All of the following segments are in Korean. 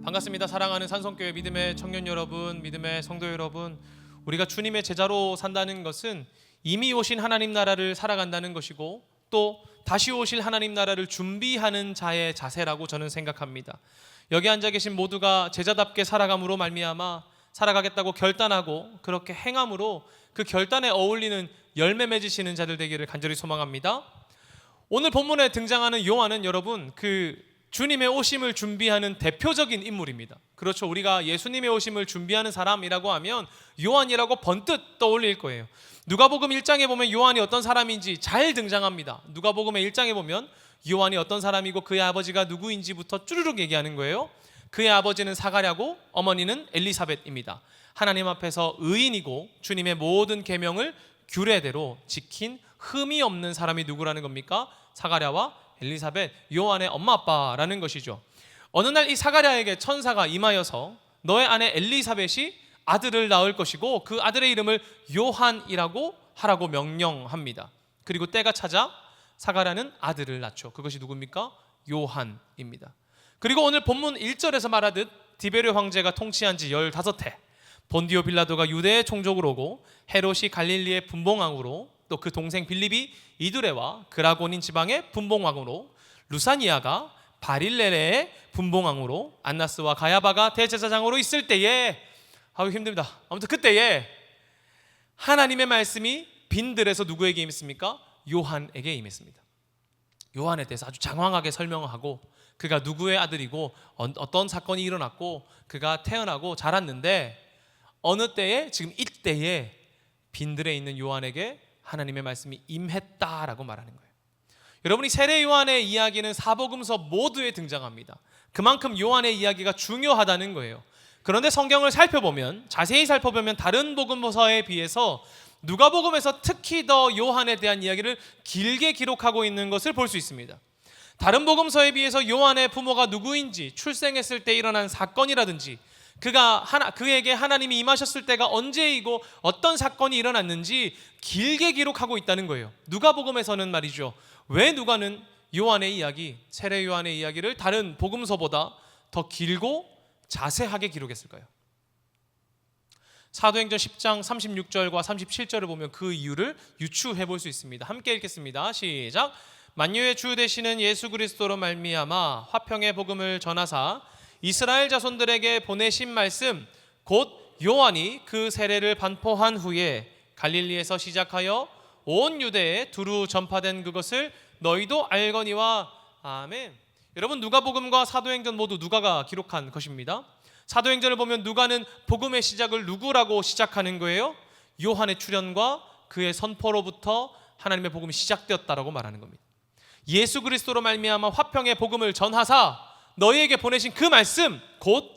반갑습니다. 사랑하는 산성교회 믿음의 청년 여러분, 믿음의 성도 여러분, 우리가 주님의 제자로 산다는 것은 이미 오신 하나님 나라를 살아간다는 것이고 또 다시 오실 하나님 나라를 준비하는 자의 자세라고 저는 생각합니다. 여기 앉아 계신 모두가 제자답게 살아감으로 말미암아 살아가겠다고 결단하고 그렇게 행함으로 그 결단에 어울리는 열매 맺으시는 자들 되기를 간절히 소망합니다. 오늘 본문에 등장하는 요한은 여러분 주님의 오심을 준비하는 대표적인 인물입니다. 그렇죠. 우리가 예수님의 오심을 준비하는 사람이라고 하면 요한이라고 번뜩 떠올릴 거예요. 누가복음 1장에 보면 요한이 어떤 사람인지 잘 등장합니다. 누가복음의 1장에 보면 요한이 어떤 사람이고 그의 아버지가 누구인지부터 쭈르륵 얘기하는 거예요. 그의 아버지는 사가랴고 어머니는 엘리사벳입니다. 하나님 앞에서 의인이고 주님의 모든 계명을 규례대로 지킨 흠이 없는 사람이 누구라는 겁니까? 사가랴와 엘리사벳, 요한의 엄마 아빠라는 것이죠. 어느 날 이 사가랴에게 천사가 임하여서 너의 아내 엘리사벳이 아들을 낳을 것이고 그 아들의 이름을 요한이라고 하라고 명령합니다. 그리고 때가 찾아 사가랴는 아들을 낳죠. 그것이 누굽니까? 요한입니다. 그리고 오늘 본문 1절에서 말하듯 디베르 황제가 통치한 지 15해, 본디오 빌라도가 유대의 총독으로 오고 헤롯이 갈릴리의 분봉왕으로, 또 그 동생 빌립이 이두레와 그라고닌 지방의 분봉왕으로, 루사니아가 바릴레레의 분봉왕으로, 안나스와 가야바가 대제사장으로 있을 때에, 힘듭니다. 아무튼 그때에 하나님의 말씀이 빈들에서 누구에게 임했습니까? 요한에게 임했습니다. 요한에 대해서 아주 장황하게 설명하고 그가 누구의 아들이고 어떤 사건이 일어났고 그가 태어나고 자랐는데 어느 때에, 지금 이때에 빈들에 있는 요한에게 하나님의 말씀이 임했다라고 말하는 거예요. 여러분이 세례 요한의 이야기는 사복음서 모두에 등장합니다. 그만큼 요한의 이야기가 중요하다는 거예요. 그런데 성경을 살펴보면, 자세히 살펴보면 다른 복음서에 비해서 누가복음에서 특히 더 요한에 대한 이야기를 길게 기록하고 있는 것을 볼 수 있습니다. 다른 복음서에 비해서 요한의 부모가 누구인지, 출생했을 때 일어난 사건이라든지 그에게 하나님이 임하셨을 때가 언제이고 어떤 사건이 일어났는지 길게 기록하고 있다는 거예요. 누가복음에서는 말이죠. 왜 누가는 요한의 이야기, 세례 요한의 이야기를 다른 복음서보다 더 길고 자세하게 기록했을까요? 사도행전 10장 36절과 37절을 보면 그 이유를 유추해 볼 수 있습니다. 함께 읽겠습니다. 시작. 만유의 주 되시는 예수 그리스도로 말미암아 화평의 복음을 전하사 이스라엘 자손들에게 보내신 말씀 곧 요한이 그 세례를 반포한 후에 갈릴리에서 시작하여 온 유대에 두루 전파된 그것을 너희도 알거니와. 아멘. 여러분, 누가복음과 사도행전 모두 누가가 기록한 것입니다. 사도행전을 보면 누가는 복음의 시작을 누구라고 시작하는 거예요? 요한의 출현과 그의 선포로부터 하나님의 복음이 시작되었다라고 말하는 겁니다. 예수 그리스도로 말미암아 화평의 복음을 전하사 너희에게 보내신 그 말씀 곧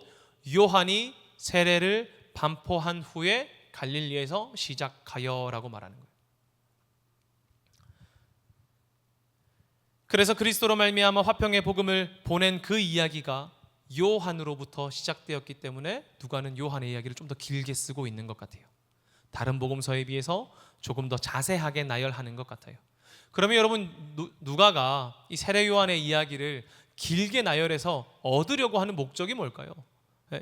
요한이 세례를 반포한 후에 갈릴리에서 시작하여라고 말하는 거예요. 그래서 그리스도로 말미암아 화평의 복음을 보낸 그 이야기가 요한으로부터 시작되었기 때문에 누가는 요한의 이야기를 좀 더 길게 쓰고 있는 것 같아요. 다른 복음서에 비해서 조금 더 자세하게 나열하는 것 같아요. 그러면 여러분, 누가가 이 세례 요한의 이야기를 길게 나열해서 얻으려고 하는 목적이 뭘까요?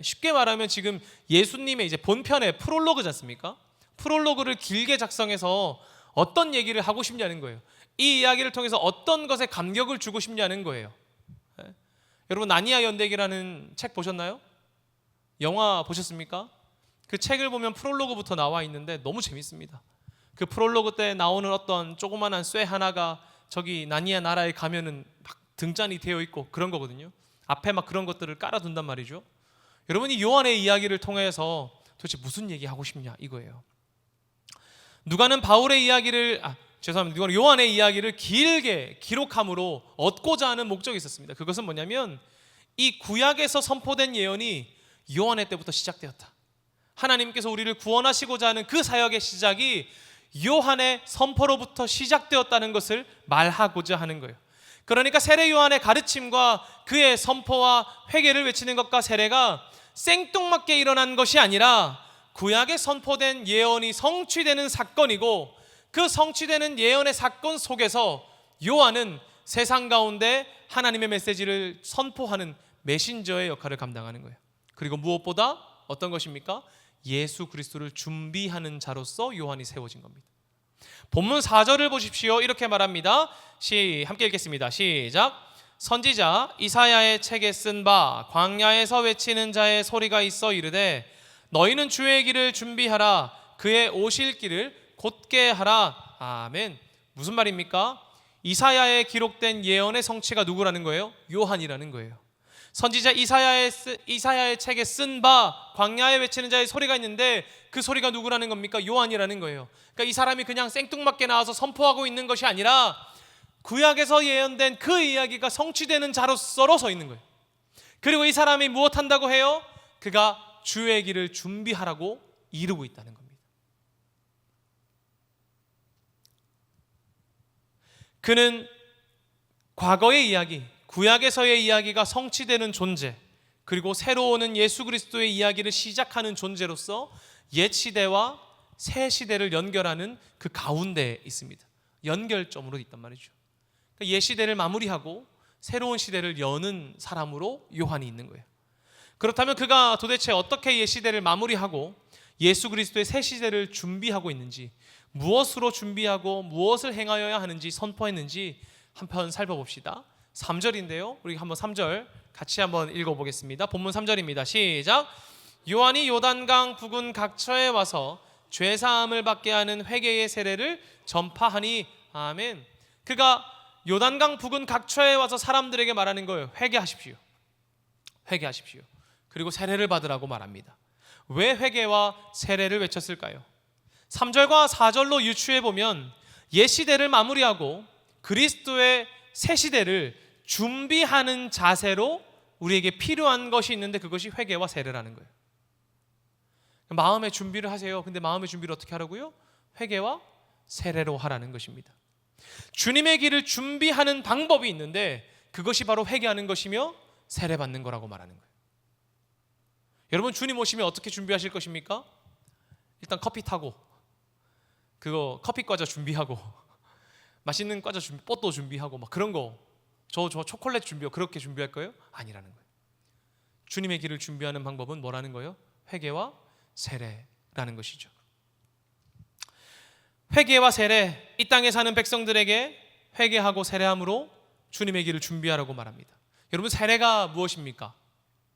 쉽게 말하면 지금 예수님의 이제 본편의 프롤로그지 않습니까? 프롤로그를 길게 작성해서 어떤 얘기를 하고 싶냐는 거예요. 이 이야기를 통해서 어떤 것에 감격을 주고 싶냐는 거예요. 여러분, 나니아 연대기라는 책 보셨나요? 영화 보셨습니까? 그 책을 보면 프롤로그부터 나와 있는데 너무 재밌습니다. 그 프롤로그 때 나오는 어떤 조그만한 쇠 하나가 저기 나니아 나라에 가면은 막 등잔이 되어 있고 그런 거거든요. 앞에 막 그런 것들을 깔아둔단 말이죠. 여러분이 요한의 이야기를 통해서 도대체 무슨 얘기 하고 싶냐 이거예요. 누가는 바울의 이야기를 누가는 요한의 이야기를 길게 기록함으로 얻고자 하는 목적이 있었습니다. 그것은 뭐냐면 이 구약에서 선포된 예언이 요한의 때부터 시작되었다. 하나님께서 우리를 구원하시고자 하는 그 사역의 시작이 요한의 선포로부터 시작되었다는 것을 말하고자 하는 거예요. 그러니까 세례 요한의 가르침과 그의 선포와 회개를 외치는 것과 세례가 생뚱맞게 일어난 것이 아니라 구약에 선포된 예언이 성취되는 사건이고 그 성취되는 예언의 사건 속에서 요한은 세상 가운데 하나님의 메시지를 선포하는 메신저의 역할을 감당하는 거예요. 그리고 무엇보다 어떤 것입니까? 예수 그리스도를 준비하는 자로서 요한이 세워진 겁니다. 본문 4절을 보십시오. 이렇게 말합니다. 함께 읽겠습니다. 시작. 선지자 이사야의 책에 쓴 바 광야에서 외치는 자의 소리가 있어 이르되 너희는 주의 길을 준비하라 그의 오실 길을 곧게 하라. 아멘. 무슨 말입니까? 이사야에 기록된 예언의 성취가 누구라는 거예요? 요한이라는 거예요. 선지자 이사야의 책에 쓴 바 광야에 외치는 자의 소리가 있는데 그 소리가 누구라는 겁니까? 요한이라는 거예요. 그러니까 이 사람이 그냥 생뚱맞게 나와서 선포하고 있는 것이 아니라 구약에서 예언된 그 이야기가 성취되는 자로서 서 있는 거예요. 그리고 이 사람이 무엇한다고 해요? 그가 주의 길을 준비하라고 이루고 있다는 겁니다. 그는 과거의 이야기, 구약에서의 이야기가 성취되는 존재, 그리고 새로 오는 예수 그리스도의 이야기를 시작하는 존재로서 옛 시대와 새 시대를 연결하는 그 가운데에 있습니다. 연결점으로 있단 말이죠. 그러니까 옛 시대를 마무리하고 새로운 시대를 여는 사람으로 요한이 있는 거예요. 그렇다면 그가 도대체 어떻게 옛 시대를 마무리하고 예수 그리스도의 새 시대를 준비하고 있는지, 무엇으로 준비하고 무엇을 행하여야 하는지 선포했는지 한편 살펴봅시다. 3절인데요. 우리 한번 3절 같이 한번 읽어보겠습니다. 본문 3절입니다. 시작. 요한이 요단강 부근 각처에 와서 죄사함을 받게 하는 회개의 세례를 전파하니. 아멘. 그가 요단강 부근 각처에 와서 사람들에게 말하는 거예요. 회개하십시오. 회개하십시오. 그리고 세례를 받으라고 말합니다. 왜 회개와 세례를 외쳤을까요? 3절과 4절로 유추해 보면 옛 시대를 마무리하고 그리스도의 새 시대를 준비하는 자세로 우리에게 필요한 것이 있는데 그것이 회개와 세례라는 거예요. 마음의 준비를 하세요. 근데 마음의 준비를 어떻게 하라고요? 회개와 세례로 하라는 것입니다. 주님의 길을 준비하는 방법이 있는데 그것이 바로 회개하는 것이며 세례 받는 거라고 말하는 거예요. 여러분, 주님 오시면 어떻게 준비하실 것입니까? 일단 커피 타고 그거 커피 과자 준비하고 맛있는 과자 준비, 뽀또 준비하고 막 그런 거, 저 초콜릿 준비하고 그렇게 준비할 거예요? 아니라는 거예요. 주님의 길을 준비하는 방법은 뭐라는 거예요? 회개와 세례라는 것이죠. 회개와 세례, 이 땅에 사는 백성들에게 회개하고 세례함으로 주님의 길을 준비하라고 말합니다. 여러분, 세례가 무엇입니까?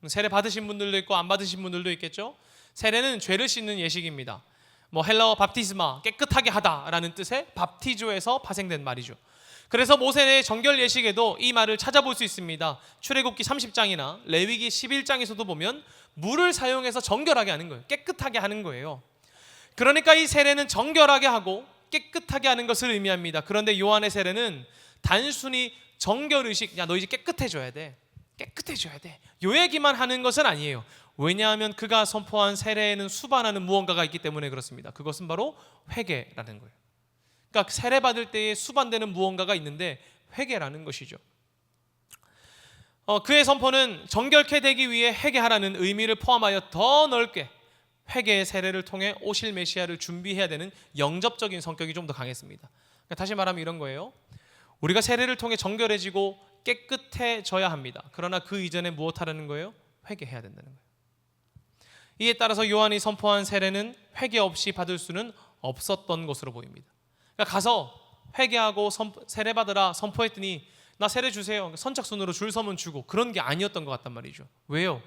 세례 받으신 분들도 있고 안 받으신 분들도 있겠죠. 세례는 죄를 씻는 예식입니다. 헬라어 밥티스마, 깨끗하게 하다라는 뜻의 밥티조에서 파생된 말이죠. 그래서 모세의 정결 예식에도 이 말을 찾아볼 수 있습니다. 출애굽기 30장이나 레위기 11장에서도 보면 물을 사용해서 정결하게 하는 거예요. 깨끗하게 하는 거예요. 그러니까 이 세례는 정결하게 하고 깨끗하게 하는 것을 의미합니다. 그런데 요한의 세례는 단순히 정결의식, 야 너 이제 깨끗해져야 돼, 깨끗해져야 돼, 요 얘기만 하는 것은 아니에요. 왜냐하면 그가 선포한 세례에는 수반하는 무언가가 있기 때문에 그렇습니다. 그것은 바로 회개라는 거예요. 그러니까 세례 받을 때에 수반되는 무언가가 있는데 회개라는 것이죠. 그의 선포는 정결케 되기 위해 회개하라는 의미를 포함하여 더 넓게 회개의 세례를 통해 오실 메시아를 준비해야 되는 영접적인 성격이 좀 더 강했습니다. 그러니까 다시 말하면 이런 거예요. 우리가 세례를 통해 정결해지고 깨끗해져야 합니다. 그러나 그 이전에 무엇 하라는 거예요? 회개해야 된다는 거예요. 이에 따라서 요한이 선포한 세례는 회개 없이 받을 수는 없었던 것으로 보입니다. 그러니까 가서 회개하고 세례 받으라 선포했더니 나 세례 주세요, 선착순으로 줄 서면 주고, 그런 게 아니었던 것 같단 말이죠. 왜요?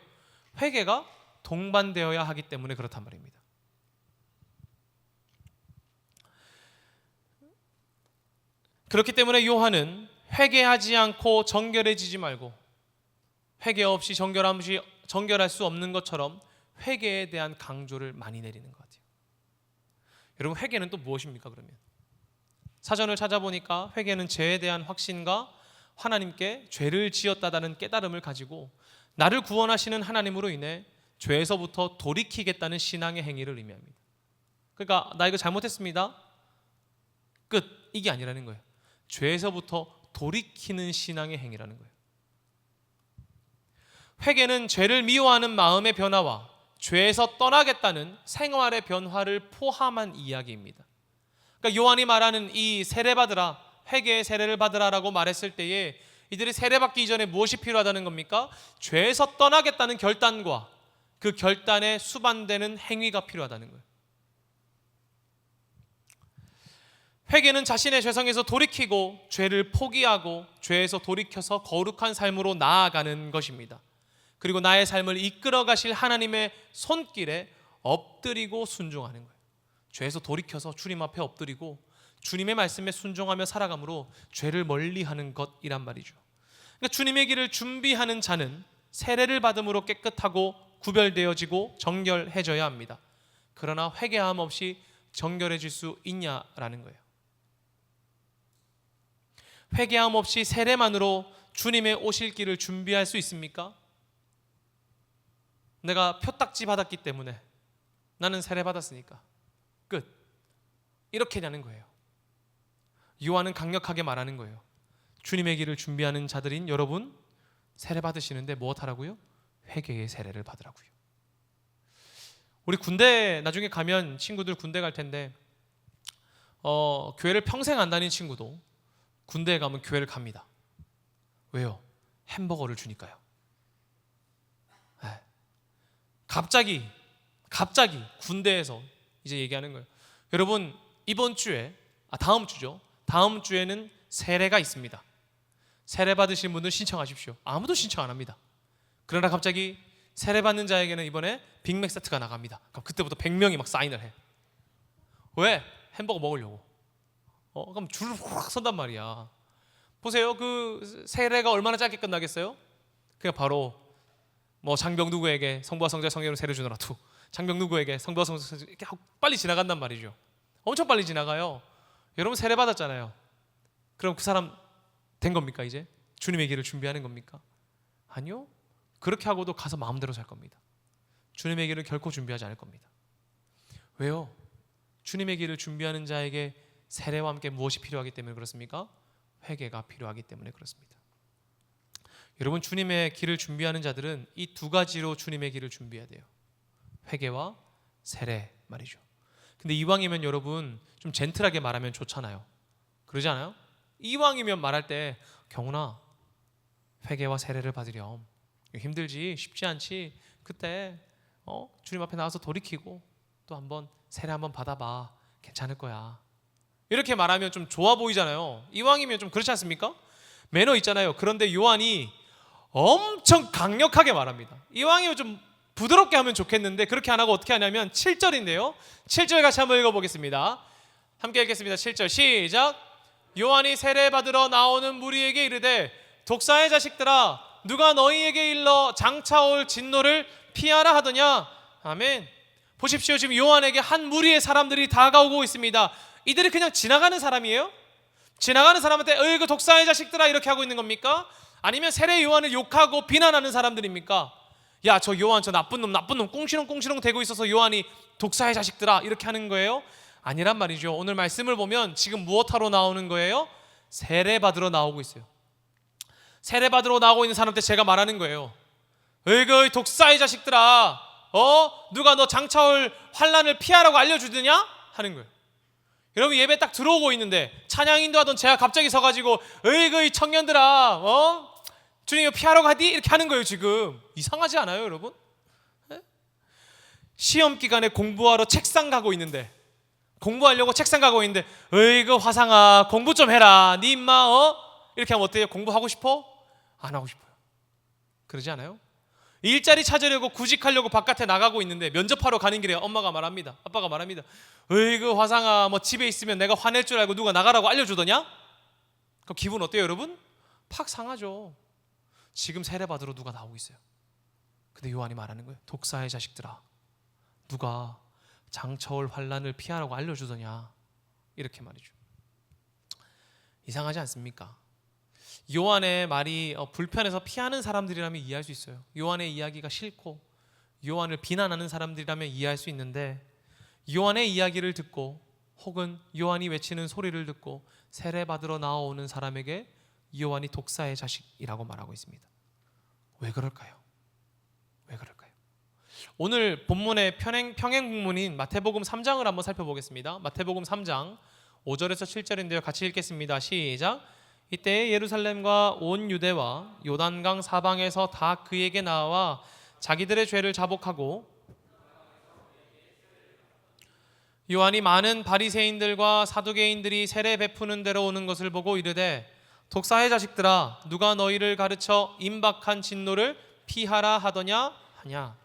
회개가 동반되어야 하기 때문에 그렇단 말입니다. 그렇기 때문에 요한은 회개하지 않고 정결해지지 말고 회개 없이 정결할 수 없는 것처럼 회개에 대한 강조를 많이 내리는 것 같아요. 여러분, 회개는 또 무엇입니까? 그러면 사전을 찾아보니까 회개는 죄에 대한 확신과 하나님께 죄를 지었다는 깨달음을 가지고 나를 구원하시는 하나님으로 인해 죄에서부터 돌이키겠다는 신앙의 행위를 의미합니다. 그러니까 나 이거 잘못했습니다, 끝, 이게 아니라는 거예요. 죄에서부터 돌이키는 신앙의 행위라는 거예요. 회개는 죄를 미워하는 마음의 변화와 죄에서 떠나겠다는 생활의 변화를 포함한 이야기입니다. 그러니까 요한이 말하는 이 세례 받으라, 회개의 세례를 받으라라고 말했을 때에 이들이 세례받기 이전에 무엇이 필요하다는 겁니까? 죄에서 떠나겠다는 결단과 그 결단에 수반되는 행위가 필요하다는 거예요. 회개는 자신의 죄성에서 돌이키고 죄를 포기하고 죄에서 돌이켜서 거룩한 삶으로 나아가는 것입니다. 그리고 나의 삶을 이끌어 가실 하나님의 손길에 엎드리고 순종하는 거예요. 죄에서 돌이켜서 주님 앞에 엎드리고 주님의 말씀에 순종하며 살아감으로 죄를 멀리하는 것이란 말이죠. 그러니까 주님의 길을 준비하는 자는 세례를 받음으로 깨끗하고 구별되어지고 정결해져야 합니다. 그러나 회개함 없이 정결해질 수 있냐라는 거예요. 회개함 없이 세례만으로 주님의 오실 길을 준비할 수 있습니까? 내가 표딱지 받았기 때문에 나는 세례 받았으니까 끝, 이렇게 하는 거예요. 요한은 강력하게 말하는 거예요. 주님의 길을 준비하는 자들인 여러분, 세례 받으시는데 무엇하라고요? 회개의 세례를 받으라고요. 우리 군대 나중에 가면 친구들 군대 갈 텐데 교회를 평생 안 다닌 친구도 군대에 가면 교회를 갑니다. 왜요? 햄버거를 주니까요. 네. 갑자기 군대에서 이제 얘기하는 거예요. 여러분, 이번 주에 다음 주죠. 다음 주에는 세례가 있습니다. 세례 받으신 분들 신청하십시오. 아무도 신청 안 합니다. 그러나 갑자기 세례 받는 자에게는 이번에 빅맥 세트가 나갑니다. 그럼 그때부터 100명이 막 사인을 해. 왜? 햄버거 먹으려고. 그럼 줄을 확 선단 말이야. 보세요. 그 세례가 얼마나 짧게 끝나겠어요? 그냥 바로 뭐 장병 누구에게 성부와 성자 성령으로 세례 주노라 두, 장병 누구에게 성부와 성자 이렇게 하고 빨리 지나간단 말이죠. 엄청 빨리 지나가요. 여러분 세례 받았잖아요. 그럼 그 사람 된 겁니까? 이제 주님의 길을 준비하는 겁니까? 아니요. 그렇게 하고도 가서 마음대로 살 겁니다. 주님의 길을 결코 준비하지 않을 겁니다. 왜요? 주님의 길을 준비하는 자에게 세례와 함께 무엇이 필요하기 때문에 그렇습니까? 회개가 필요하기 때문에 그렇습니다. 여러분, 주님의 길을 준비하는 자들은 이 두 가지로 주님의 길을 준비해야 돼요. 회개와 세례 말이죠. 근데 이왕이면 여러분 좀 젠틀하게 말하면 좋잖아요. 그러지 않아요? 이왕이면 말할 때 경훈아, 회개와 세례를 받으렴. 힘들지, 쉽지 않지. 그때 주님 앞에 나와서 돌이키고 또 한번 세례 한번 받아봐. 괜찮을 거야. 이렇게 말하면 좀 좋아 보이잖아요. 이왕이면 좀 그렇지 않습니까? 매너 있잖아요. 그런데 요한이 엄청 강력하게 말합니다. 이왕이면 좀 부드럽게 하면 좋겠는데 그렇게 안 하고 어떻게 하냐면 7절인데요. 7절 같이 한번 읽어보겠습니다. 함께 읽겠습니다. 7절 시작. 요한이 세례 받으러 나오는 무리에게 이르되 독사의 자식들아, 누가 너희에게 일러 장차 올 진노를 피하라 하더냐. 아멘. 보십시오. 지금 요한에게 한 무리의 사람들이 다가오고 있습니다. 이들이 그냥 지나가는 사람이에요? 지나가는 사람한테 그 독사의 자식들아 이렇게 하고 있는 겁니까? 아니면 세례 요한을 욕하고 비난하는 사람들입니까? 야, 저 요한 저 나쁜 놈 꽁시렁꽁시렁 대고 있어서 요한이 독사의 자식들아 이렇게 하는 거예요? 아니란 말이죠. 오늘 말씀을 보면 지금 무엇하러 나오는 거예요? 세례 받으러 나오고 있어요. 세례 받으러 나오고 있는 사람한테 제가 말하는 거예요. 그 독사의 자식들아, 누가 너 장차 올 환난을 피하라고 알려주느냐? 하는 거예요. 여러분, 예배 딱 들어오고 있는데 찬양 인도하던 제가 갑자기 서가지고 그 청년들아, 주님 피하라고 하디? 이렇게 하는 거예요. 지금 이상하지 않아요, 여러분? 네? 시험 기간에 공부하러 책상 가고 있는데, 공부하려고 책상 가고 있는데 그 화상아 공부 좀 해라. 네 임마 이렇게 하면 어때요? 공부하고 싶어? 안 하고 싶어요. 그러지 않아요? 일자리 찾으려고 구직하려고 바깥에 나가고 있는데 면접하러 가는 길에 엄마가 말합니다. 아빠가 말합니다. 그 화상아 뭐 집에 있으면 내가 화낼 줄 알고 누가 나가라고 알려주더냐? 그럼 기분 어때요, 여러분? 팍 상하죠. 지금 세례 받으러 누가 나오고 있어요. 근데 요한이 말하는 거예요. 독사의 자식들아, 누가 장차올 환난을 피하라고 알려주더냐? 이렇게 말이죠. 이상하지 않습니까? 요한의 말이 불편해서 피하는 사람들이라면 이해할 수 있어요. 요한의 이야기가 싫고 요한을 비난하는 사람들이라면 이해할 수 있는데, 요한의 이야기를 듣고 혹은 요한이 외치는 소리를 듣고 세례 받으러 나오는 사람에게 요한이 독사의 자식이라고 말하고 있습니다. 왜 그럴까요? 왜 그럴까요? 오늘 본문의 평행 본문인 마태복음 3장을 한번 살펴보겠습니다. 마태복음 3장 5절에서 7절인데요. 같이 읽겠습니다. 시작. 이때 예루살렘과 온 유대와 요단강 사방에서 다 그에게 나와 자기들의 죄를 자복하고, 요한이 많은 바리새인들과 사두개인들이 세례 베푸는 데로 오는 것을 보고 이르되, 독사의 자식들아, 누가 너희를 가르쳐 임박한 진노를 피하라 하더냐 하냐.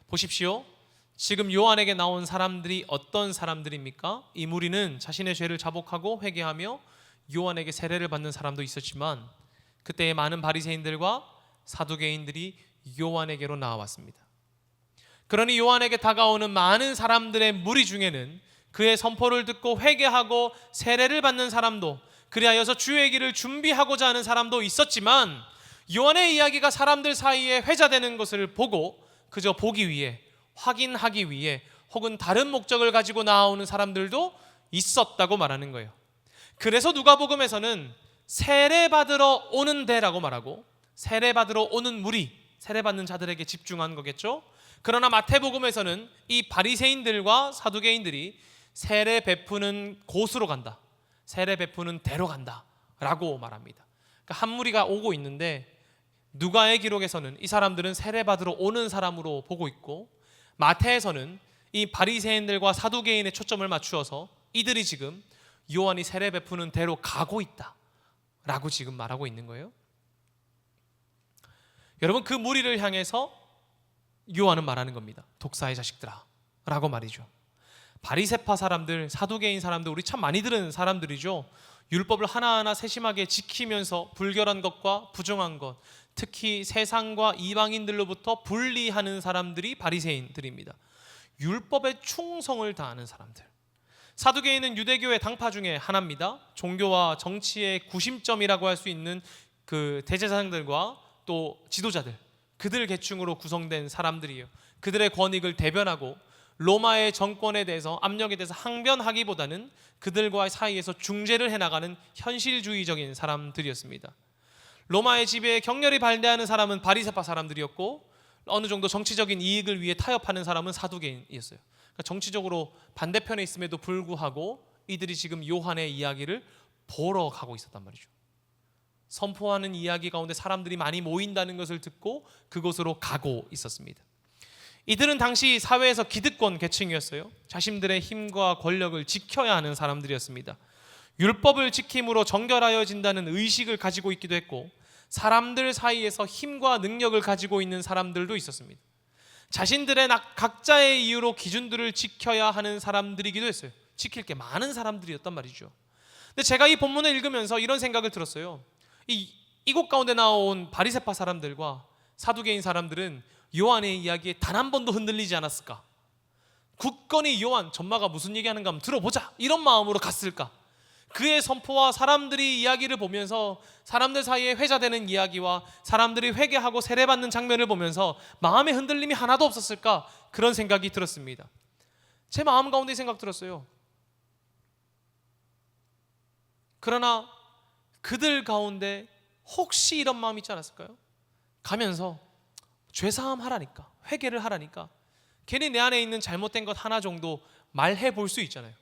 보십시오. 지금 요한에게 나온 사람들이 어떤 사람들입니까? 이 무리는 자신의 죄를 자복하고 회개하며 요한에게 세례를 받는 사람도 있었지만, 그때의 많은 바리새인들과 사두개인들이 요한에게로 나왔습니다. 그러니 요한에게 다가오는 많은 사람들의 무리 중에는 그의 선포를 듣고 회개하고 세례를 받는 사람도, 그리하여서 주의 길을 준비하고자 하는 사람도 있었지만, 요한의 이야기가 사람들 사이에 회자되는 것을 보고 그저 보기 위해, 확인하기 위해, 혹은 다른 목적을 가지고 나오는 사람들도 있었다고 말하는 거예요. 그래서 누가복음에서는 세례받으러 오는 데라고 말하고, 세례받으러 오는 무리, 세례받는 자들에게 집중한 거겠죠. 그러나 마태복음에서는 이 바리새인들과 사두개인들이 세례 베푸는 곳으로 간다, 세례 베푸는 데로 간다 라고 말합니다. 그러니까 한 무리가 오고 있는데, 누가의 기록에서는 이 사람들은 세례 받으러 오는 사람으로 보고 있고, 마태에서는 이 바리새인들과 사두개인의 초점을 맞추어서 이들이 지금 요한이 세례 베푸는 데로 가고 있다 라고 지금 말하고 있는 거예요. 여러분, 그 무리를 향해서 요한은 말하는 겁니다. 독사의 자식들아 라고 말이죠. 바리새파 사람들, 사두개인 사람들, 우리 참 많이 들은 사람들이죠. 율법을 하나하나 세심하게 지키면서 불결한 것과 부정한 것, 특히 세상과 이방인들로부터 분리하는 사람들이 바리새인들입니다. 율법에 충성을 다하는 사람들. 사두개인은 유대교의 당파 중에 하나입니다. 종교와 정치의 구심점이라고 할 수 있는 그 대제사장들과 또 지도자들, 그들 계층으로 구성된 사람들이에요. 그들의 권익을 대변하고 로마의 정권에 대해서, 압력에 대해서 항변하기보다는 그들과의 사이에서 중재를 해나가는 현실주의적인 사람들이었습니다. 로마의 지배에 격렬히 반대하는 사람은 바리새파 사람들이었고, 어느 정도 정치적인 이익을 위해 타협하는 사람은 사두개인이었어요. 그러니까 정치적으로 반대편에 있음에도 불구하고 이들이 지금 요한의 이야기를 보러 가고 있었단 말이죠. 선포하는 이야기 가운데 사람들이 많이 모인다는 것을 듣고 그곳으로 가고 있었습니다. 이들은 당시 사회에서 기득권 계층이었어요. 자신들의 힘과 권력을 지켜야 하는 사람들이었습니다. 율법을 지킴으로 정결하여진다는 의식을 가지고 있기도 했고, 사람들 사이에서 힘과 능력을 가지고 있는 사람들도 있었습니다. 자신들의 각자의 이유로 기준들을 지켜야 하는 사람들이기도 했어요. 지킬 게 많은 사람들이었단 말이죠. 근데 제가 이 본문을 읽으면서 이런 생각을 들었어요. 이곳 가운데 나온 바리새파 사람들과 사두개인 사람들은 요한의 이야기에 단 한 번도 흔들리지 않았을까? 굳건히 요한 전마가 무슨 얘기하는가 한번 들어보자, 이런 마음으로 갔을까? 그의 선포와 사람들이 이야기를 보면서, 사람들 사이에 회자되는 이야기와 사람들이 회개하고 세례받는 장면을 보면서 마음의 흔들림이 하나도 없었을까? 그런 생각이 들었습니다. 제 마음 가운데 생각 들었어요. 그러나 그들 가운데 혹시 이런 마음이 있지 않았을까요? 가면서 죄사함 하라니까, 회개를 하라니까 괜히 내 안에 있는 잘못된 것 하나 정도 말해 볼 수 있잖아요.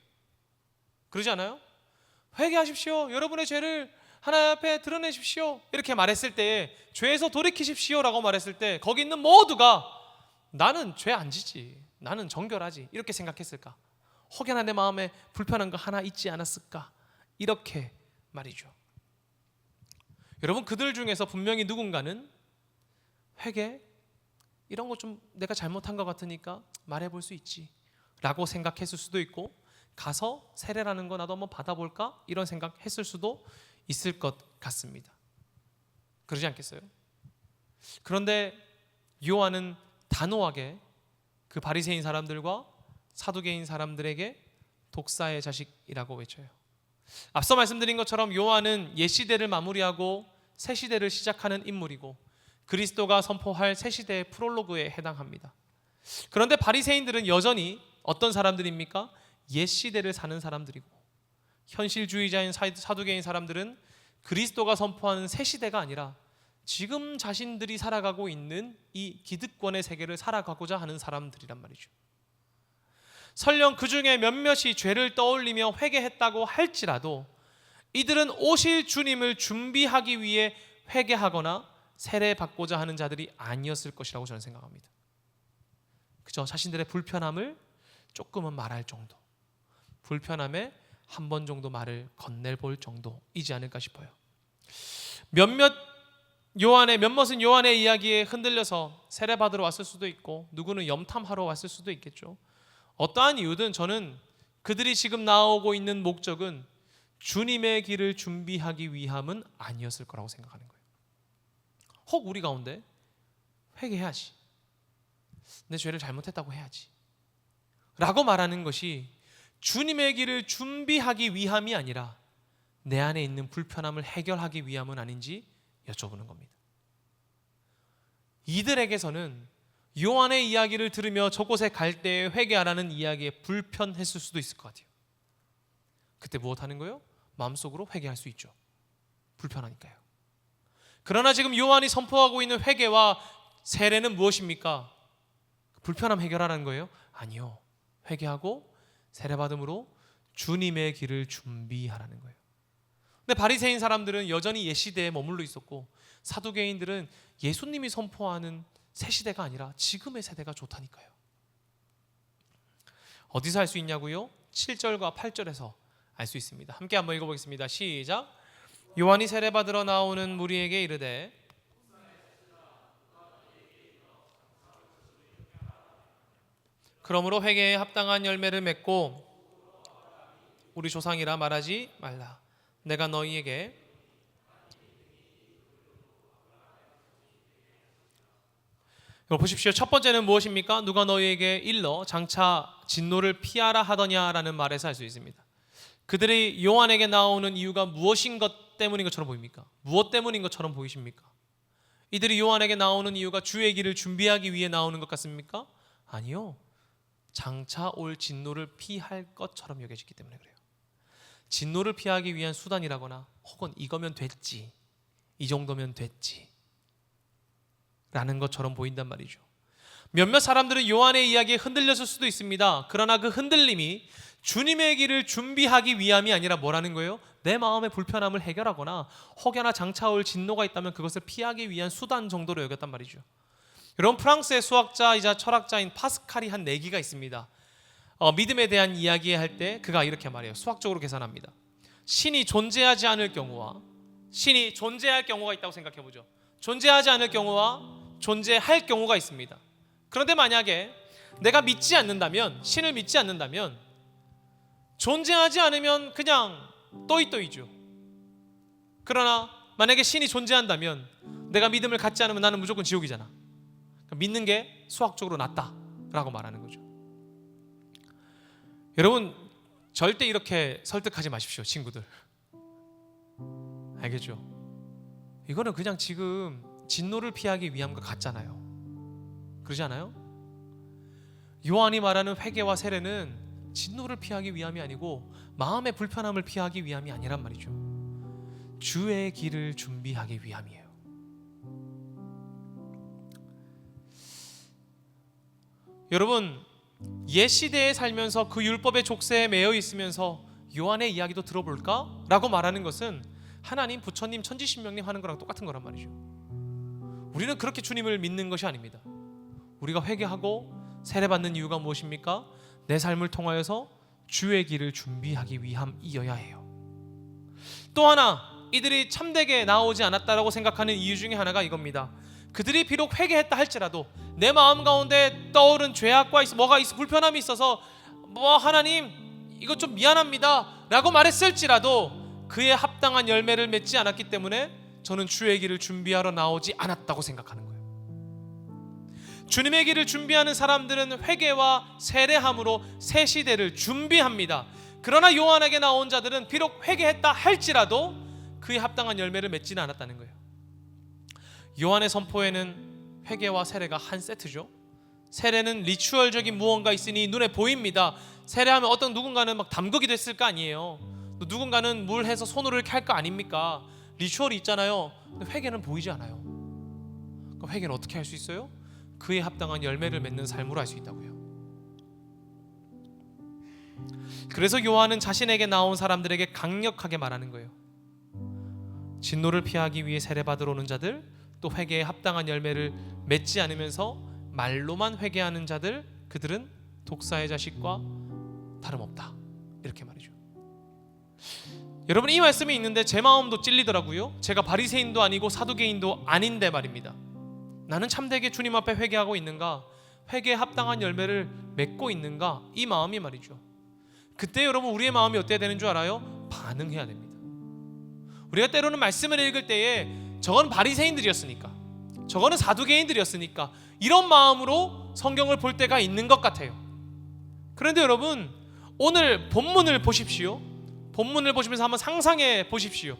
그러지 않아요? 회개하십시오, 여러분의 죄를 하나님 앞에 드러내십시오, 이렇게 말했을 때, 죄에서 돌이키십시오 라고 말했을 때 거기 있는 모두가 나는 죄 안 지지, 나는 정결하지, 이렇게 생각했을까? 혹여나 내 마음에 불편한 거 하나 있지 않았을까? 이렇게 말이죠. 여러분, 그들 중에서 분명히 누군가는 회개, 이런 거 좀 내가 잘못한 것 같으니까 말해볼 수 있지 라고 생각했을 수도 있고, 가서 세례라는 거 나도 한번 받아볼까, 이런 생각했을 수도 있을 것 같습니다. 그러지 않겠어요? 그런데 요한은 단호하게 그 바리새인 사람들과 사두개인 사람들에게 독사의 자식이라고 외쳐요. 앞서 말씀드린 것처럼 요한은 옛 시대를 마무리하고 새 시대를 시작하는 인물이고, 그리스도가 선포할 새 시대의 프롤로그에 해당합니다. 그런데 바리새인들은 여전히 어떤 사람들입니까? 옛 시대를 사는 사람들이고, 현실주의자인 사두개인 사람들은 그리스도가 선포하는 새 시대가 아니라 지금 자신들이 살아가고 있는 이 기득권의 세계를 살아가고자 하는 사람들이란 말이죠. 설령 그 중에 몇몇이 죄를 떠올리며 회개했다고 할지라도 이들은 오실 주님을 준비하기 위해 회개하거나 세례받고자 하는 자들이 아니었을 것이라고 저는 생각합니다. 그저 자신들의 불편함을 조금은 말할 정도, 불편함에 한 번 정도 말을 건네볼 정도이지 않을까 싶어요. 몇몇은 요한의 이야기에 흔들려서 세례받으러 왔을 수도 있고, 누구는 염탐하러 왔을 수도 있겠죠. 어떠한 이유든 저는 그들이 지금 나오고 있는 목적은 주님의 길을 준비하기 위함은 아니었을 거라고 생각하는 거예요. 혹 우리 가운데 회개해야지, 내 죄를 잘못했다고 해야지 라고 말하는 것이 주님의 길을 준비하기 위함이 아니라 내 안에 있는 불편함을 해결하기 위함은 아닌지 여쭤보는 겁니다. 이들에게서는 요한의 이야기를 들으며 저곳에 갈 때에 회개하라는 이야기에 불편했을 수도 있을 것 같아요. 그때 무엇 하는 거예요? 마음속으로 회개할 수 있죠. 불편하니까요. 그러나 지금 요한이 선포하고 있는 회개와 세례는 무엇입니까? 불편함 해결하라는 거예요? 아니요. 회개하고 세례받음으로 주님의 길을 준비하라는 거예요. 근데 바리새인 사람들은 여전히 옛 시대에 머물러 있었고, 사두개인들은 예수님이 선포하는 새 시대가 아니라 지금의 세대가 좋다니까요. 어디서 할 수 있냐고요? 7절과 8절에서 알 수 있습니다. 함께 한번 읽어보겠습니다. 시작. 요한이 세례받으러 나오는 무리에게 이르되 그러므로 회개에 합당한 열매를 맺고 우리 조상이라 말하지 말라. 내가 너희에게 보십시오. 첫 번째는 무엇입니까? 누가 너희에게 일러 장차 진노를 피하라 하더냐라는 말에서 알 수 있습니다. 그들이 요한에게 나오는 이유가 무엇인 것 때문인 것처럼 보입니까? 무엇 때문인 것처럼 보이십니까? 이들이 요한에게 나오는 이유가 주의 길을 준비하기 위해 나오는 것 같습니까? 아니요. 장차 올 진노를 피할 것처럼 여겨지기 때문에 그래요. 진노를 피하기 위한 수단이라거나 혹은 이거면 됐지, 이 정도면 됐지 라는 것처럼 보인단 말이죠. 몇몇 사람들은 요한의 이야기에 흔들렸을 수도 있습니다. 그러나 그 흔들림이 주님의 길을 준비하기 위함이 아니라 뭐라는 거예요? 내 마음의 불편함을 해결하거나 혹여나 장차 올 진노가 있다면 그것을 피하기 위한 수단 정도로 여겼단 말이죠. 여러분, 프랑스의 수학자이자 철학자인 파스칼이 한 내기가 있습니다. 믿음에 대한 이야기할 때 그가 이렇게 말해요. 수학적으로 계산합니다. 신이 존재하지 않을 경우와 신이 존재할 경우가 있다고 생각해보죠. 존재하지 않을 경우와 존재할 경우가 있습니다. 그런데 만약에 내가 믿지 않는다면, 신을 믿지 않는다면 존재하지 않으면 그냥 또이또이죠. 그러나 만약에 신이 존재한다면 내가 믿음을 갖지 않으면 나는 무조건 지옥이잖아. 그러니까 믿는 게 수학적으로 낫다라고 말하는 거죠. 여러분, 절대 이렇게 설득하지 마십시오, 친구들. 알겠죠? 이거는 그냥 지금 진노를 피하기 위함과 같잖아요. 그러지 않아요? 요한이 말하는 회개와 세례는 진노를 피하기 위함이 아니고 마음의 불편함을 피하기 위함이 아니란 말이죠. 주의 길을 준비하기 위함이에요. 여러분, 옛 시대에 살면서 그 율법의 족쇄에 매여 있으면서 요한의 이야기도 들어볼까? 라고 말하는 것은 하나님, 부처님, 천지신명님 하는 거랑 똑같은 거란 말이죠. 우리는 그렇게 주님을 믿는 것이 아닙니다. 우리가 회개하고 세례받는 이유가 무엇입니까? 내 삶을 통하여서 주의 길을 준비하기 위함이어야 해요. 또 하나, 이들이 참되게 나오지 않았다라고 생각하는 이유 중에 하나가 이겁니다. 그들이 비록 회개했다 할지라도 내 마음 가운데 떠오른 죄악과 불편함이 있어서 하나님 이거 좀 미안합니다 라고 말했을지라도 그에 합당한 열매를 맺지 않았기 때문에 저는 주의 길을 준비하러 나오지 않았다고 생각하는 거예요. 주님의 길을 준비하는 사람들은 회개와 세례함으로 새 시대를 준비합니다. 그러나 요한에게 나온 자들은 비록 회개했다 할지라도 그에 합당한 열매를 맺지는 않았다는 거예요. 요한의 선포에는 회개와 세례가 한 세트죠. 세례는 리추얼적인 무언가 있으니 눈에 보입니다. 세례하면 어떤 누군가는 막 담그기도 했을 거 아니에요. 또 누군가는 물 해서 손으로 이렇게 할 거 아닙니까? 리추얼이 있잖아요. 근데 회개는 보이지 않아요. 그럼 회개는 어떻게 할 수 있어요? 그에 합당한 열매를 맺는 삶으로 할 수 있다고요. 그래서 요한은 자신에게 나온 사람들에게 강력하게 말하는 거예요. 진노를 피하기 위해 세례받으러 오는 자들, 또 회개에 합당한 열매를 맺지 않으면서 말로만 회개하는 자들, 그들은 독사의 자식과 다름없다, 이렇게 말이죠. 여러분, 이 말씀이 있는데 제 마음도 찔리더라고요. 제가 바리새인도 아니고 사두개인도 아닌데 말입니다. 나는 참되게 주님 앞에 회개하고 있는가, 회개에 합당한 열매를 맺고 있는가, 이 마음이 말이죠. 그때 여러분, 우리의 마음이 어때야 되는 줄 알아요? 반응해야 됩니다. 우리가 때로는 말씀을 읽을 때에 저건 바리새인들이었으니까, 저거는 사두개인들이었으니까, 이런 마음으로 성경을 볼 때가 있는 것 같아요. 그런데 여러분, 오늘 본문을 보십시오. 본문을 보시면서 한번 상상해 보십시오.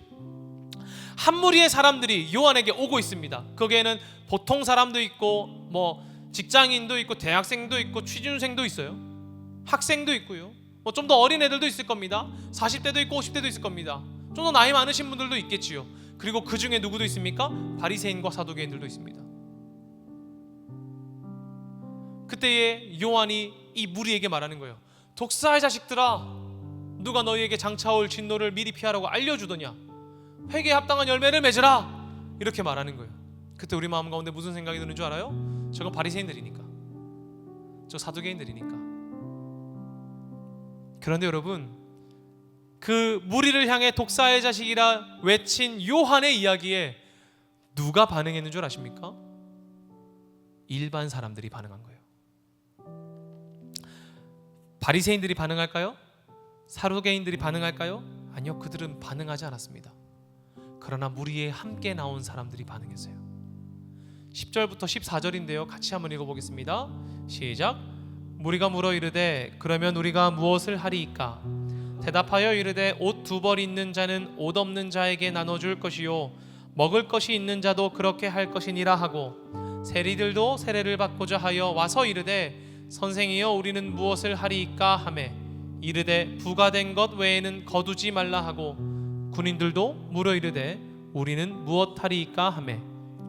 한 무리의 사람들이 요한에게 오고 있습니다. 거기에는 보통 사람도 있고, 직장인도 있고, 대학생도 있고, 취준생도 있어요. 학생도 있고요. 좀 더 어린 애들도 있을 겁니다. 40대도 있고 50대도 있을 겁니다. 좀 더 나이 많으신 분들도 있겠지요. 그리고 그 중에 누구도 있습니까? 바리새인과 사두개인들도 있습니다. 그때에 요한이 이 무리에게 말하는 거예요. 독사의 자식들아, 누가 너희에게 장차올 진노를 미리 피하라고 알려주더냐? 회개에 합당한 열매를 맺으라, 이렇게 말하는 거예요. 그때 우리 마음 가운데 무슨 생각이 드는 줄 알아요? 저건 바리새인들이니까, 저 사두개인들이니까. 그런데 여러분, 그 무리를 향해 독사의 자식이라 외친 요한의 이야기에 누가 반응했는 줄 아십니까? 일반 사람들이 반응한 거예요. 바리새인들이 반응할까요? 사두개인들이 반응할까요? 아니요, 그들은 반응하지 않았습니다. 그러나 무리에 함께 나온 사람들이 반응했어요. 10절부터 14절인데요, 같이 한번 읽어보겠습니다. 시작. 무리가 물어 이르되 그러면 우리가 무엇을 하리이까? 대답하여 이르되 옷 두 벌 있는 자는 옷 없는 자에게 나눠줄 것이요 먹을 것이 있는 자도 그렇게 할 것이니라 하고, 세리들도 세례를 받고자 하여 와서 이르되 선생이여 우리는 무엇을 하리이까 하매 이르되 부과된 것 외에는 거두지 말라 하고, 군인들도 물어 이르되 우리는 무엇 하리이까 하매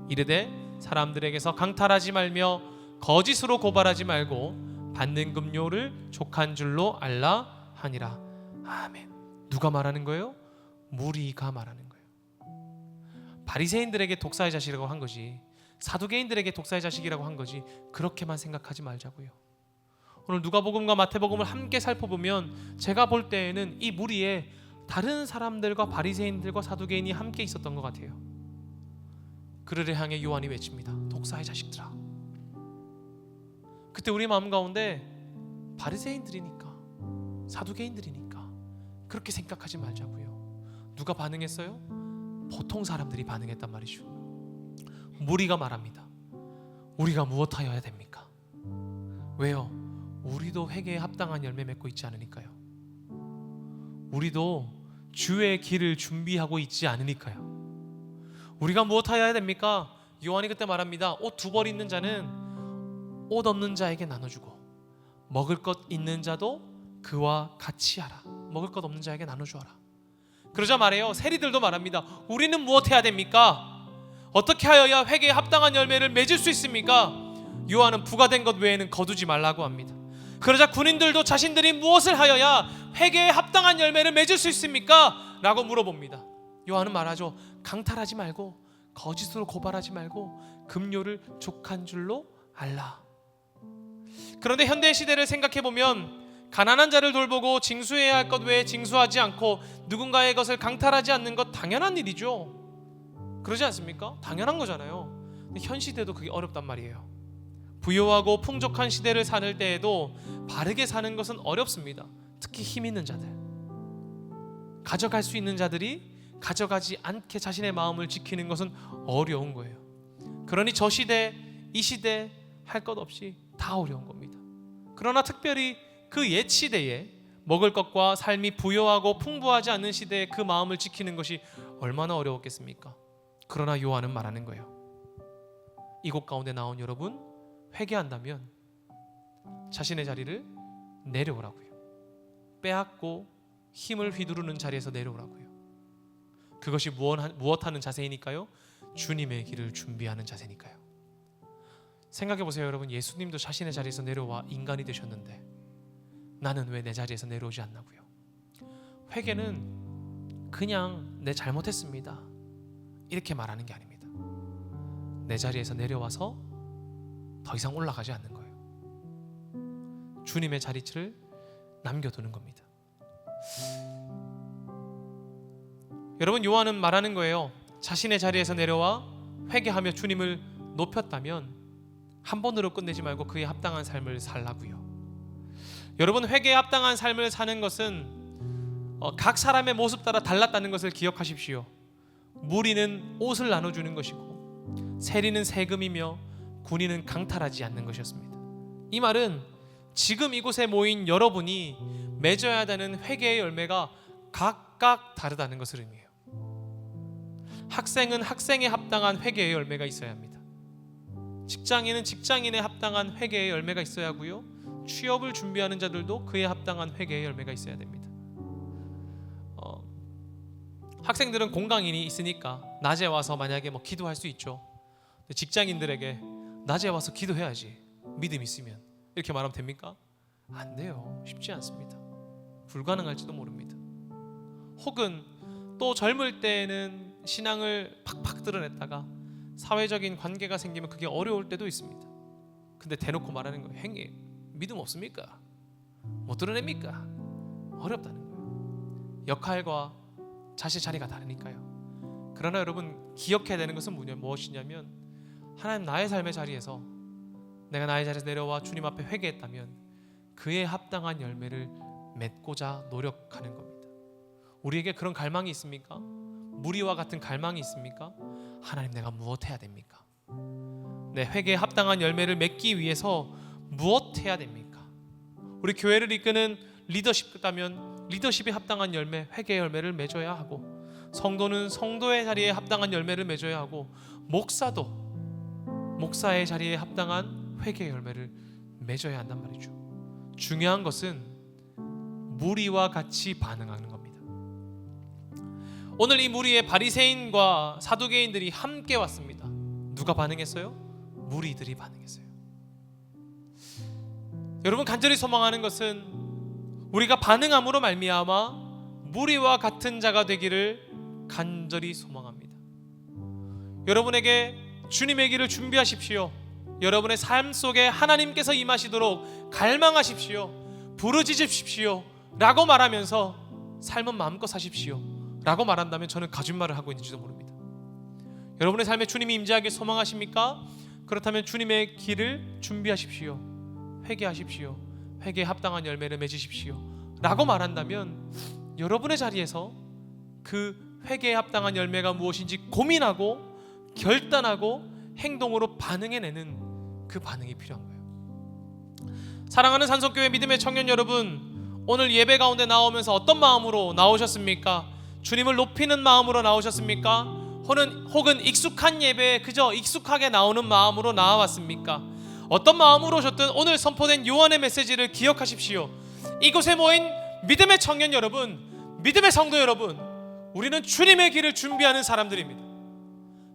이르되 사람들에게서 강탈하지 말며 거짓으로 고발하지 말고 받는 급료를 족한 줄로 알라 하니라. 아멘. 누가 말하는 거예요? 무리가 말하는 거예요. 바리새인들에게 독사의 자식이라고 한 거지, 사두개인들에게 독사의 자식이라고 한 거지, 그렇게만 생각하지 말자고요. 오늘 누가복음과 마태복음을 함께 살펴보면 제가 볼 때에는 이 무리에 다른 사람들과 바리새인들과 사두개인이 함께 있었던 것 같아요. 그들을 향해 요한이 외칩니다. 독사의 자식들아. 그때 우리 마음 가운데 바리새인들이니까, 사두개인들이니까 그렇게 생각하지 말자고요. 누가 반응했어요? 보통 사람들이 반응했단 말이죠. 무리가 말합니다. 우리가 무엇하여야 됩니까? 왜요? 우리도 회개에 합당한 열매 맺고 있지 않으니까요. 우리도 주의 길을 준비하고 있지 않으니까요. 우리가 무엇하여야 됩니까? 요한이 그때 말합니다. 옷 두 벌 있는 자는 옷 없는 자에게 나눠주고 먹을 것 있는 자도 그와 같이 하라. 먹을 것 없는 자에게 나눠주어라. 그러자 말해요. 세리들도 말합니다. 우리는 무엇해야 됩니까? 어떻게 하여야 회개에 합당한 열매를 맺을 수 있습니까? 요한은 부과된 것 외에는 거두지 말라고 합니다. 그러자 군인들도 자신들이 무엇을 하여야 회개에 합당한 열매를 맺을 수 있습니까? 라고 물어봅니다. 요한은 말하죠. 강탈하지 말고 거짓으로 고발하지 말고 급료를 족한 줄로 알라. 그런데 현대 시대를 생각해보면 가난한 자를 돌보고 징수해야 할 것 외에 징수하지 않고 누군가의 것을 강탈하지 않는 것 당연한 일이죠. 그러지 않습니까? 당연한 거잖아요. 근데 현 시대도 그게 어렵단 말이에요. 부유하고 풍족한 시대를 사는 때에도 바르게 사는 것은 어렵습니다. 특히 힘 있는 자들, 가져갈 수 있는 자들이 가져가지 않게 자신의 마음을 지키는 것은 어려운 거예요. 그러니 저 시대, 이 시대 할 것 없이 다 어려운 겁니다. 그러나 특별히 그 옛 시대에 먹을 것과 삶이 부유하고 풍부하지 않는 시대에 그 마음을 지키는 것이 얼마나 어려웠겠습니까? 그러나 요한은 말하는 거예요. 이곳 가운데 나온 여러분, 회개한다면 자신의 자리를 내려오라고요. 빼앗고 힘을 휘두르는 자리에서 내려오라고요. 그것이 무엇하는 자세이니까요? 주님의 길을 준비하는 자세니까요. 생각해 보세요, 여러분. 예수님도 자신의 자리에서 내려와 인간이 되셨는데 나는 왜 내 자리에서 내려오지 않나고요? 회개는 그냥 내 잘못했습니다, 이렇게 말하는 게 아닙니다. 내 자리에서 내려와서 더 이상 올라가지 않는 거예요. 주님의 자리를 남겨두는 겁니다. 여러분, 요한은 말하는 거예요. 자신의 자리에서 내려와 회개하며 주님을 높였다면 한 번으로 끝내지 말고 그에 합당한 삶을 살라고요. 여러분, 회개에 합당한 삶을 사는 것은 각 사람의 모습 따라 달랐다는 것을 기억하십시오. 무리는 옷을 나눠주는 것이고 세리는 세금이며 군인은 강탈하지 않는 것이었습니다. 이 말은 지금 이곳에 모인 여러분이 맺어야 되는 회개의 열매가 각각 다르다는 것을 의미해요. 학생은 학생에 합당한 회개의 열매가 있어야 합니다. 직장인은 직장인에 합당한 회개의 열매가 있어야 하고요. 취업을 준비하는 자들도 그에 합당한 회개의 열매가 있어야 됩니다. 학생들은 공강인이 있으니까 낮에 와서 만약에 기도할 수 있죠. 직장인들에게 낮에 와서 기도해야지 믿음 있으면 이렇게 말하면 됩니까? 안 돼요. 쉽지 않습니다. 불가능할지도 모릅니다. 혹은 또 젊을 때에는 신앙을 팍팍 드러냈다가 사회적인 관계가 생기면 그게 어려울 때도 있습니다. 근데 대놓고 말하는 거예요. 형님, 믿음 없습니까? 못 드러냅니까? 어렵다는 거예요. 역할과 자신의 자리가 다르니까요. 그러나 여러분, 기억해야 되는 것은 무엇이냐면 하나님, 나의 삶의 자리에서 내가 나의 자리에서 내려와 주님 앞에 회개했다면 그에 합당한 열매를 맺고자 노력하는 겁니다. 우리에게 그런 갈망이 있습니까? 무리와 같은 갈망이 있습니까? 하나님, 내가 무엇 해야 됩니까? 내 회개에 합당한 열매를 맺기 위해서 무엇 해야 됩니까? 우리 교회를 이끄는 리더십이라면 리더십에 합당한 열매, 회개의 열매를 맺어야 하고, 성도는 성도의 자리에 합당한 열매를 맺어야 하고, 목사도 목사의 자리에 합당한 회개의 열매를 맺어야 한단 말이죠. 중요한 것은 무리와 같이 반응하는 겁니다. 오늘 이 무리의 바리새인과 사두개인들이 함께 왔습니다. 누가 반응했어요? 무리들이 반응했어요. 여러분, 간절히 소망하는 것은 우리가 반응함으로 말미암아 무리와 같은 자가 되기를 간절히 소망합니다. 여러분에게 주님의 길을 준비하십시오. 여러분의 삶 속에 하나님께서 임하시도록 갈망하십시오. 부르짖으십시오 라고 말하면서 삶은 마음껏 사십시오 라고 말한다면 저는 거짓말을 하고 있는지도 모릅니다. 여러분의 삶에 주님이 임재하길 소망하십니까? 그렇다면 주님의 길을 준비하십시오. 회개하십시오. 회개에 합당한 열매를 맺으십시오 라고 말한다면 여러분의 자리에서 그 회개에 합당한 열매가 무엇인지 고민하고 결단하고 행동으로 반응해내는 그 반응이 필요한 거예요. 사랑하는 산성교회 믿음의 청년 여러분, 오늘 예배 가운데 나오면서 어떤 마음으로 나오셨습니까? 주님을 높이는 마음으로 나오셨습니까? 혹은 익숙한 예배에 그저 익숙하게 나오는 마음으로 나와왔습니까? 어떤 마음으로 오셨든 오늘 선포된 요한의 메시지를 기억하십시오. 이곳에 모인 믿음의 청년 여러분, 믿음의 성도 여러분, 우리는 주님의 길을 준비하는 사람들입니다.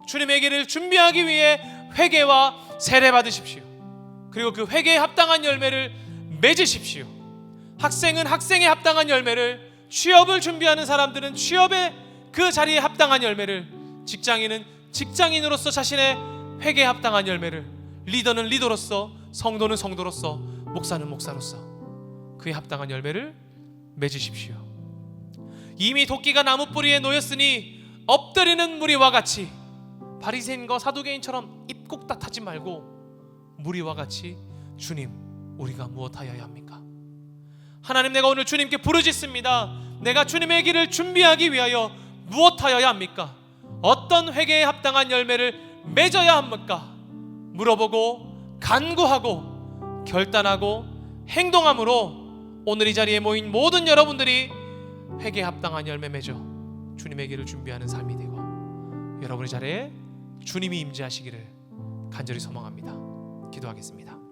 주님의 길을 준비하기 위해 회개와 세례 받으십시오. 그리고 그 회개에 합당한 열매를 맺으십시오. 학생은 학생에 합당한 열매를, 취업을 준비하는 사람들은 취업의 그 자리에 합당한 열매를, 직장인은 직장인으로서 자신의 회개에 합당한 열매를, 리더는 리더로서, 성도는 성도로서, 목사는 목사로서 그에 합당한 열매를 맺으십시오. 이미 도끼가 나무 뿌리에 놓였으니 엎드리는 무리와 같이, 바리새인과 사두개인처럼 입국다 타지 말고 무리와 같이 주님, 우리가 무엇하여야 합니까? 하나님, 내가 오늘 주님께 부르짖습니다. 내가 주님의 길을 준비하기 위하여 무엇하여야 합니까? 어떤 회개에 합당한 열매를 맺어야 합니까? 물어보고 간구하고 결단하고 행동함으로 오늘 이 자리에 모인 모든 여러분들이 회개에 합당한 열매 맺어 주님의 길을 준비하는 삶이 되고 여러분의 자리에 주님이 임재하시기를 간절히 소망합니다. 기도하겠습니다.